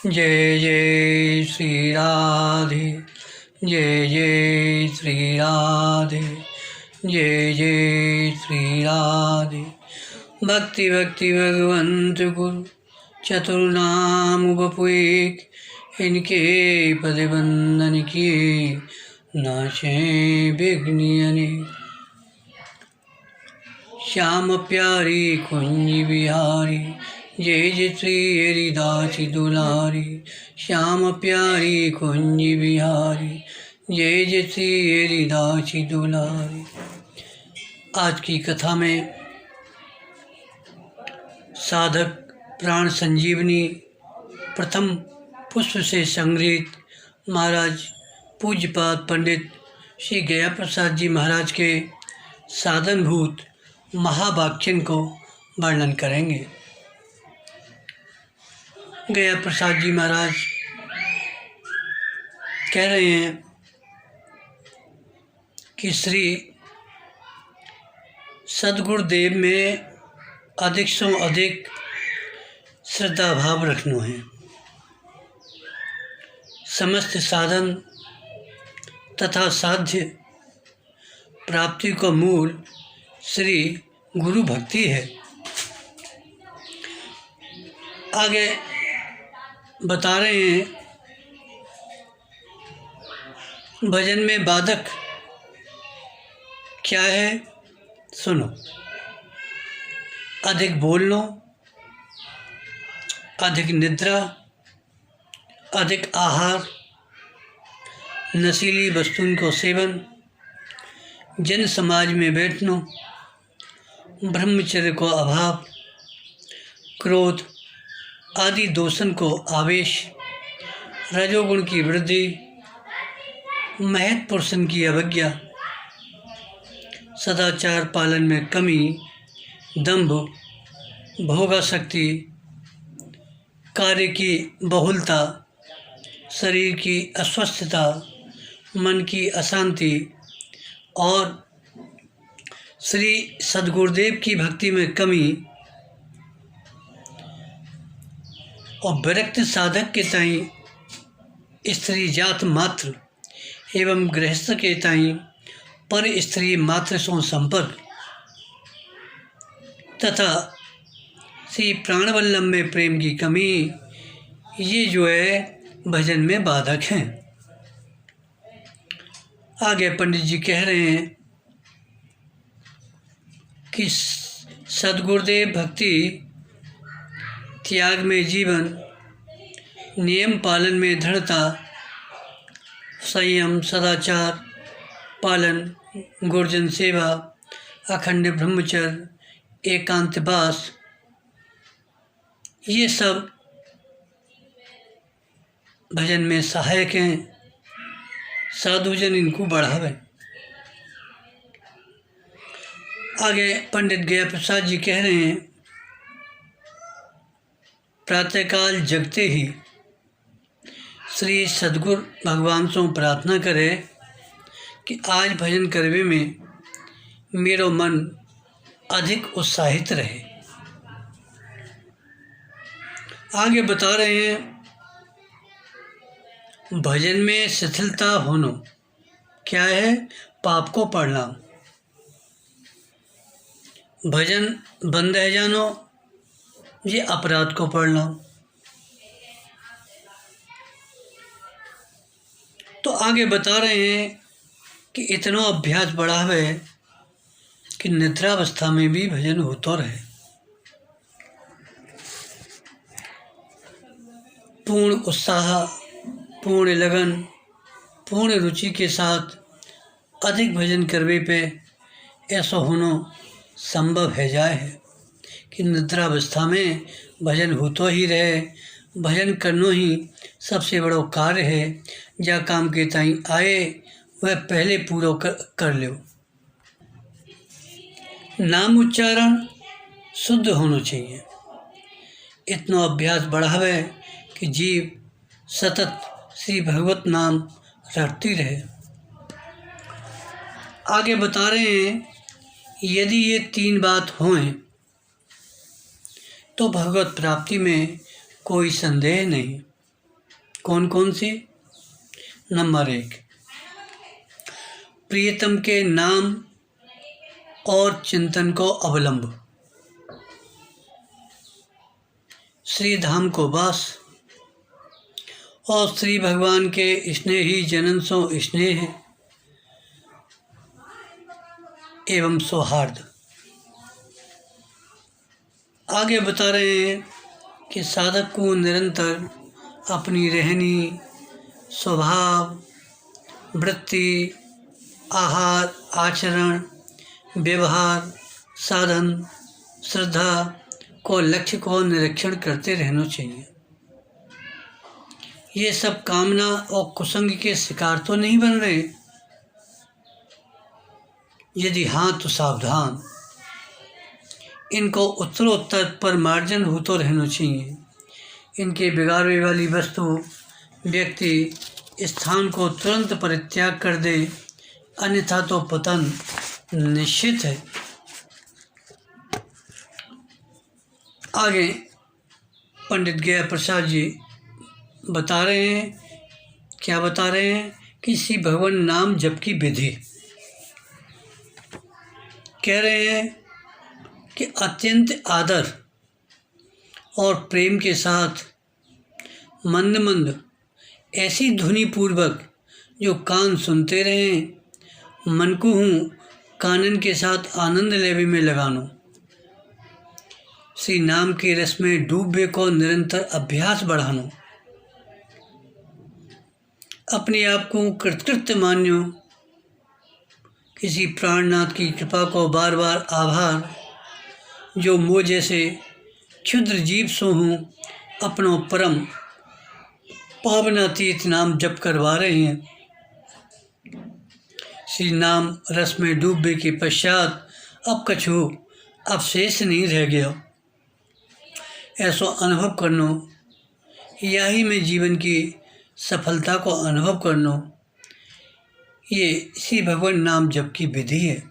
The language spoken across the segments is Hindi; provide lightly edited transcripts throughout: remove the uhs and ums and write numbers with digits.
जय जय श्री राधे, जय जय श्री राधे, जय जय श्री राधे। भक्ति भक्ति भगवंत गुरु चतुर्नाम बपुएक, इनके पद बंदन किए नाशे विघ्नियने। श्याम प्यारी कुंज बिहारी, जय जय श्री हरिदास दुलारी। श्याम प्यारी कुंज बिहारी, जय जय श्री हरिदास दुलारी। आज की कथा में साधक प्राण संजीवनी प्रथम पुष्प से संग्रहित महाराज पूज्यपाद पंडित श्री गया प्रसाद जी महाराज के साधनभूत महावाक्यन को वर्णन करेंगे। गया प्रसाद जी महाराज कह रहे हैं कि श्री सद्गुरुदेव में अधिक से अधिक श्रद्धा भाव रखना है। समस्त साधन तथा साध्य प्राप्ति का मूल श्री गुरु भक्ति है। आगे बता रहे हैं, भजन में बाधक क्या है सुनो। अधिक बोलना, अधिक निद्रा, अधिक आहार, नशीली वस्तुओं का सेवन, जन समाज में बैठना, ब्रह्मचर्य को अभाव, क्रोध आदि दोषन को आवेश, रजोगुण की वृद्धि, महत् पुरुषन की अवज्ञा, सदाचार पालन में कमी, दंभ, भोगासक्ति, कार्य की बहुलता, शरीर की अस्वस्थता, मन की अशांति और श्री सद्गुरुदेव की भक्ति में कमी और विरक्त साधक के ताईं स्त्री जात मात्र एवं गृहस्थ के ताईं पर स्त्री मात्र से संपर्क तथा श्री प्राणवल्लभ में प्रेम की कमी, ये जो है भजन में बाधक हैं। आगे पंडित जी कह रहे हैं कि सद्गुरुदेव भक्ति त्याग में जीवन, नियम पालन में दृढ़ता, संयम सदाचार पालन, गुरुजन सेवा, अखंड ब्रह्मचर्य, एकांतवास, ये सब भजन में सहायक हैं। साधुजन इनको बढ़ावे। आगे पंडित गया प्रसाद जी कह रहे हैं, प्रातःकाल जगते ही श्री सद्गुरु भगवान से प्रार्थना करे कि आज भजन करवे में मेरो मन अधिक उत्साहित रहे। आगे बता रहे हैं, भजन में शिथिलता होना क्या है? पाप को पढ़ना। भजन बंद है जानो, ये अपराध को पढ़ना। तो आगे बता रहे हैं कि इतना अभ्यास बढ़ा है कि निद्रावस्था में भी भजन होता रहे। पूर्ण उत्साह, पूर्ण लगन, पूर्ण रुचि के साथ अधिक भजन करने पे ऐसा होना संभव है जाए है कि निद्रावस्था में भजन होता ही रहे। भजन करना ही सबसे बड़ा कार्य है। जा काम के ताई आए वह पहले पूरा कर लो। नाम उच्चारण शुद्ध होना चाहिए। इतना अभ्यास बढ़ावे कि जीव सतत श्री भगवत नाम रटती रहे। आगे बता रहे हैं, यदि ये तीन बात हों तो भगवत प्राप्ति में कोई संदेह नहीं। कौन कौन सी? नंबर 1, प्रियतम के नाम और चिंतन को अवलंब, श्री धाम को वास, और श्री भगवान के स्नेही जनन सो स्नेह एवं सौहार्द। आगे बता रहे हैं कि साधक को निरंतर अपनी रहनी, स्वभाव, वृत्ति, आहार, आचरण, व्यवहार, साधन, श्रद्धा को लक्ष्य को निरीक्षण करते रहना चाहिए। ये सब कामना और कुसंग के शिकार तो नहीं बन रहे? यदि हाँ तो सावधान, इनको उत्तरोत्तर पर मार्जन होते रहना चाहिए। इनके बिगाड़ने वाली वस्तु व्यक्ति स्थान को तुरंत परित्याग कर दे, अन्यथा तो पतन निश्चित है। आगे पंडित गया प्रसाद जी बता रहे हैं, क्या बता रहे हैं कि श्री भगवान नाम जप की विधि। कह रहे हैं कि अत्यंत आदर और प्रेम के साथ मंद मंद ऐसी ध्वनि पूर्वक जो कान सुनते रहें, मन को हूँ कानन के साथ आनंद लेवे में लगानो। श्री नाम के रस में डूबे को निरंतर अभ्यास बढ़ानो। अपने आप को कृतकृत्य मान्यो। किसी प्राणनाथ की कृपा को बार बार आभार, जो मुझ जैसे क्षुद्र जीव सो हूँ अपनों परम पावनातीत नाम जप करवा रहे हैं। श्री नाम रस में डूबने के पश्चात अब कछु अवशेष नहीं रह गया, ऐसा अनुभव करनो। यही में जीवन की सफलता को अनुभव करनो। ये श्री भगवान नाम जप की विधि है।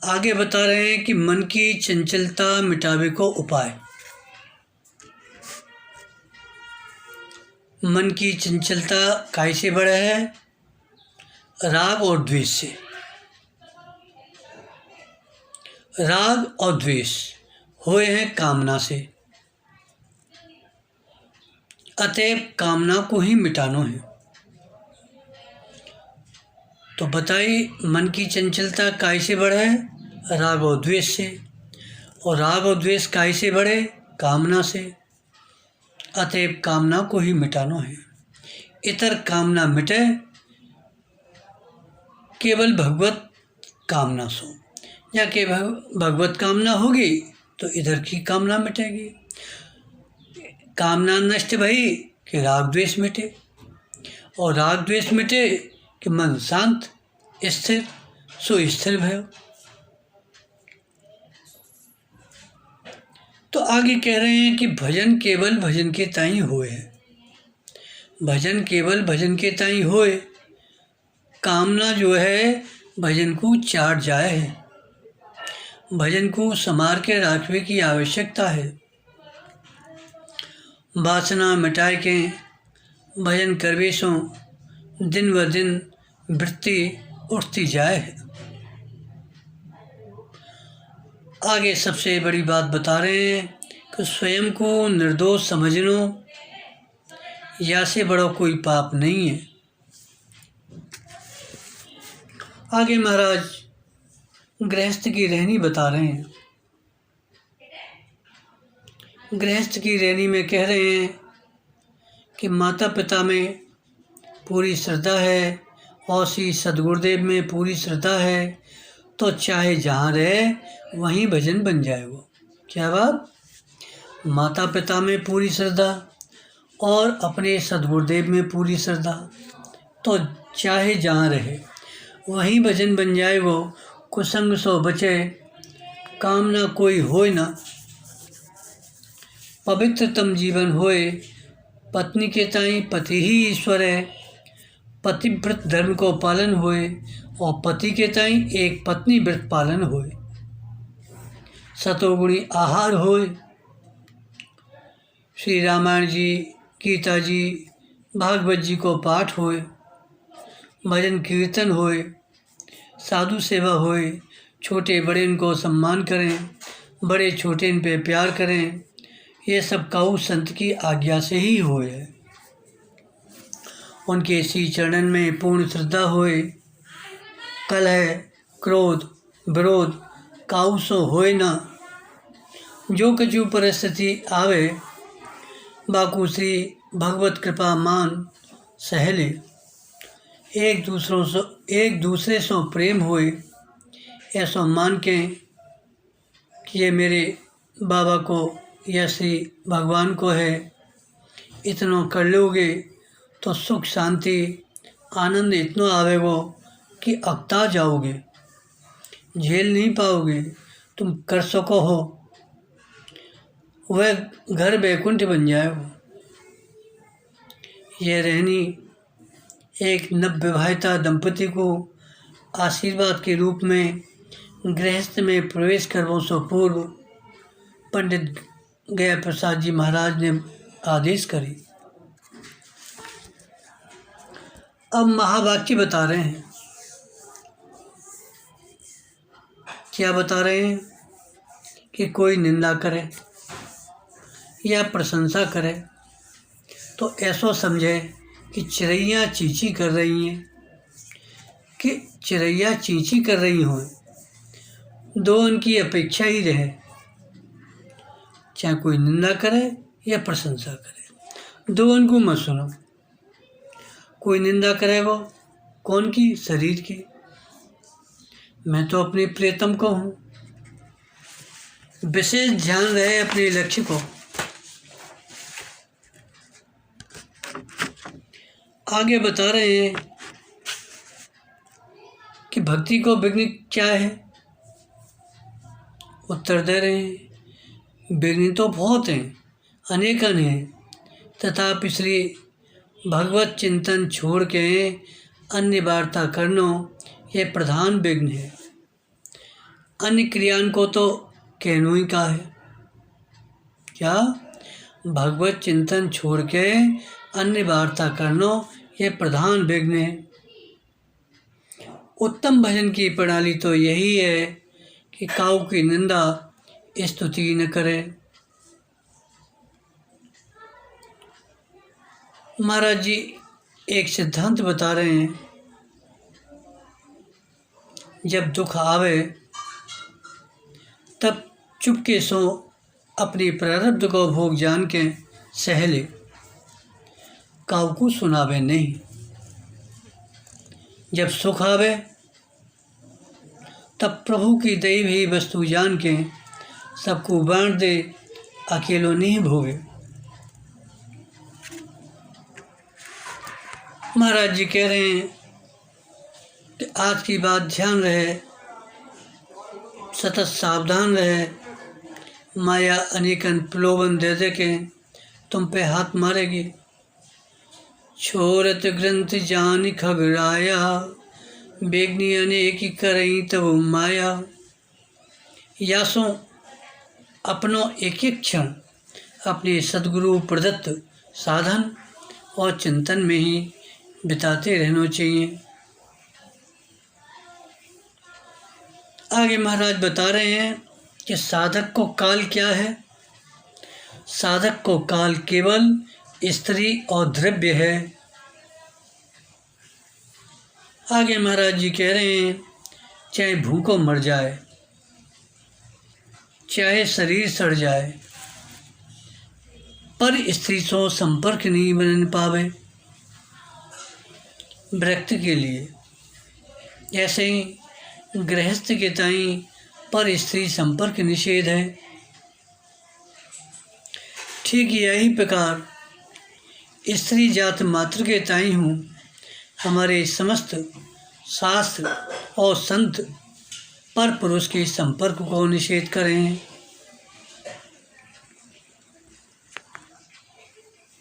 आगे बता रहे हैं कि मन की चंचलता मिटावे को उपाय। मन की चंचलता काहे से बढ़े है? राग और द्वेष से। राग और द्वेष हुए हैं कामना से, अतएव कामना को ही मिटाना है। तो बताइए मन की चंचलता काहे से बढ़े? राग और द्वेष से। और राग और द्वेष काहे से बढ़े? कामना से। अतएव कामना को ही मिटाना है। इतर कामना मिटे, केवल भगवत कामना सो। या कि भगवत कामना होगी तो इधर की कामना मिटेगी। कामना नष्ट भई कि राग द्वेष मिटे, और राग द्वेष मिटे कि मन शांत स्थिर सुस्थिर भयो। तो आगे कह रहे हैं कि भजन केवल भजन के ताई होए है। भजन केवल भजन के ताई होए। कामना जो है भजन को चाट जाए है। भजन को संभार के रखने की आवश्यकता है। वासना मिटाए के भजन करवे सो दिन ब दिन वृत्ति उठती जाए है। आगे सबसे बड़ी बात बता रहे हैं कि स्वयं को निर्दोष समझनो या से बड़ा कोई पाप नहीं है। आगे महाराज गृहस्थ की रहनी बता रहे हैं। गृहस्थ की रहनी में कह रहे हैं कि माता पिता में पूरी श्रद्धा है और श्री सदगुरुदेव में पूरी श्रद्धा है तो चाहे जहाँ रहे वहीं भजन बन जाएगा। क्या बात? माता पिता में पूरी श्रद्धा और अपने सदगुरुदेव में पूरी श्रद्धा तो चाहे जहाँ रहे वहीं भजन बन जाएगा। कुसंग सो बचे, कामना कोई होए ना। पवित्रतम जीवन होए, पत्नी के ताई पति ही ईश्वर है। पतिव्रत धर्म को पालन होए और पति के ताई एक पत्नी व्रत पालन होए। सतोगुणी आहार होए। श्री रामायण जी गीता जी भागवत जी को पाठ होए, भजन कीर्तन होए, साधु सेवा होए, छोटे बड़े इनको सम्मान करें, बड़े छोटे इन पे प्यार करें, ये सब काऊ संत की आज्ञा से ही होए। उनके श्री चरणन में पूर्ण श्रद्धा होए, कलह क्रोध विरोध काऊ सो होए ना। जो कछु परिस्थिति आवे, बाकू श्री भगवत कृपा मान सहले। एक दूसरे से प्रेम होए, ऐसा मान के कि ये मेरे बाबा को या श्री भगवान को है, इतना कर लोगे तो सुख शांति आनंद इतना आवेगो कि अकता जाओगे, झेल नहीं पाओगे। तुम कर सको हो, वह घर बैकुंठ बन जाएगा। यह रहनी एक नवविवाहिता दंपति को आशीर्वाद के रूप में गृहस्थ में प्रवेश करने से पूर्व पंडित गया प्रसाद जी महाराज ने आदेश करी। अब महावाक्य बता रहे हैं। क्या बता रहे हैं? कि कोई निंदा करे या प्रशंसा करे तो ऐसा समझे कि चिड़ैया चींची कर रही हैं, कि चिड़ैया चींची कर रही हों, दो उनकी अपेक्षा ही रहे, चाहे कोई निंदा करे या प्रशंसा करे, दो उनको मत सुनो। कोई निंदा करेगा कौन की? शरीर की। मैं तो अपने प्रियतम को हूँ। विशेष ध्यान रहे अपने लक्ष्य को। आगे बता रहे हैं कि भक्ति को विघ्न क्या है। उत्तर दे रहे हैं, विघ्न तो बहुत हैं, अनेकन हैं, तथापि श्री भगवत चिंतन छोड़ के अन्य वार्ता करना यह प्रधान विघ्न है। अन्य क्रियान को तो कहनो ही का है। क्या? भगवत चिंतन छोड़ के अन्य वार्ता करना यह प्रधान विघ्न है। उत्तम भजन की प्रणाली तो यही है कि काऊ की निंदा स्तुति न करे। महाराज जी एक सिद्धांत बता रहे हैं, जब दुख आवे तब चुपके सो अपनी प्रारब्ध को भोग जान के सहले, काऊ को सुनावे नहीं। जब सुख आवे तब प्रभु की दैव ही वस्तु जान के सबको बांट दे, अकेलो नहीं भोगे। महाराज जी कह रहे हैं कि आज की बात ध्यान रहे, सतत सावधान रहे। माया अनेकन प्रलोभन दे दे के तुम पे हाथ मारेगी। छोरत ग्रंथ जान खगराया, बेगनी अनेक करई तब माया। यासों अपनों एक एक क्षण अपने सद्गुरु प्रदत्त साधन और चिंतन में ही बिताते रहना चाहिए। आगे महाराज बता रहे हैं कि साधक को काल क्या है। साधक को काल केवल स्त्री और द्रव्य है। आगे महाराज जी कह रहे हैं, चाहे भूखों मर जाए, चाहे शरीर सड़ जाए, पर स्त्री से संपर्क नहीं बन पावे व्यक्ति के लिए। ऐसे ही गृहस्थ के ताई पर स्त्री संपर्क निषेध है। ठीक यही प्रकार स्त्री जात मात्र के ताई हूँ हमारे समस्त शास्त्र और संत पर पुरुष के संपर्क को निषेध करें।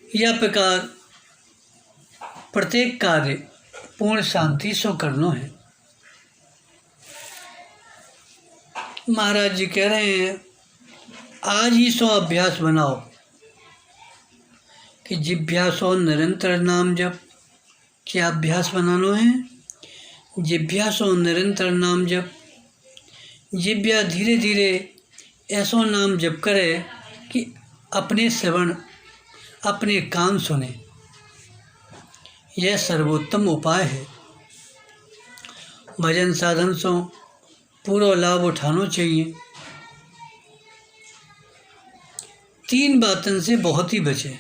यह प्रकार प्रत्येक कार्य पूर्ण शांति से करना है। महाराज जी कह रहे हैं, आज ही सो अभ्यास बनाओ कि जिभ्यासो निरंतर नाम जप। क्या अभ्यास बनाना है? जिभ्यासो निरंतर नाम जप। जिभ्या धीरे धीरे ऐसो नाम जप करे कि अपने श्रवण अपने कान सुने। यह सर्वोत्तम उपाय है। भजन साधन से पूरा लाभ उठाना चाहिए। 3 बातों से बहुत ही बचे।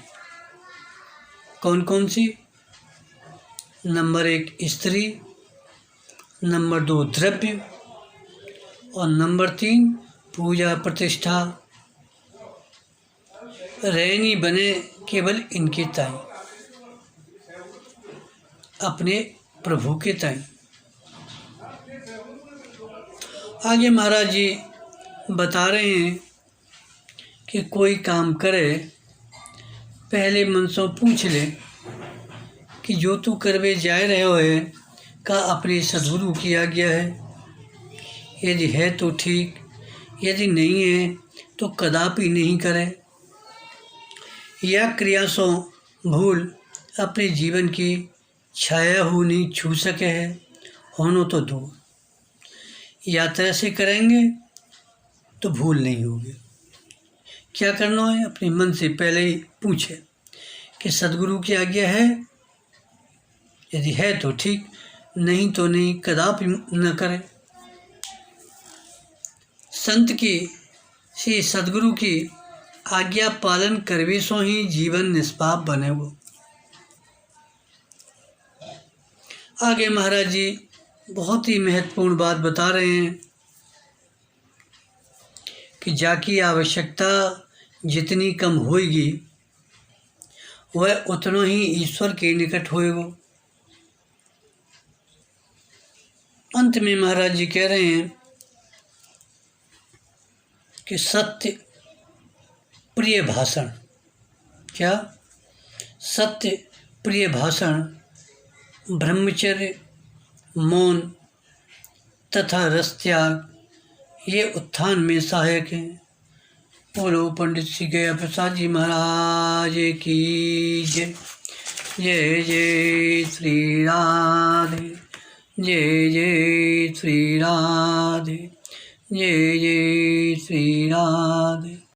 कौन कौन सी? नंबर 1 स्त्री, नंबर 2 द्रव्य और नंबर 3 पूजा प्रतिष्ठा। रहनी बने केवल इनके ताई, अपने प्रभु के ताई। आगे महाराज जी बता रहे हैं कि कोई काम करे पहले मन से पूछ ले कि जो तू करवे जा रहे हो है का अपने सद्गुरु की आज्ञा है। यदि है तो ठीक, यदि नहीं है तो कदापि नहीं करे। यह क्रिया सो भूल अपने जीवन की छाया हो नहीं छू सके है, होनो तो दूर। यात्रा से करेंगे तो भूल नहीं होगी। क्या करना है? अपने मन से पहले ही पूछे कि सद्गुरु की आज्ञा है। यदि है तो ठीक, नहीं तो नहीं, कदापि न करें। संत की श्री सद्गुरु की आज्ञा पालन करवे सो ही जीवन निष्पाप बने। वो आगे महाराज जी बहुत ही महत्वपूर्ण बात बता रहे हैं कि जाकी आवश्यकता जितनी कम होगी वह उतना ही ईश्वर के निकट होएगा। अंत में महाराज जी कह रहे हैं कि सत्य प्रिय भाषण। क्या? सत्य प्रिय भाषण, ब्रह्मचर्य, मौन तथा रस त्याग ये उत्थान में सहायक हैं। बोलो पंडित श्री गया प्रसाद जी महाराज की जय। जय जय श्री राधे, जय जय श्री राधे, जय जय श्री राधे।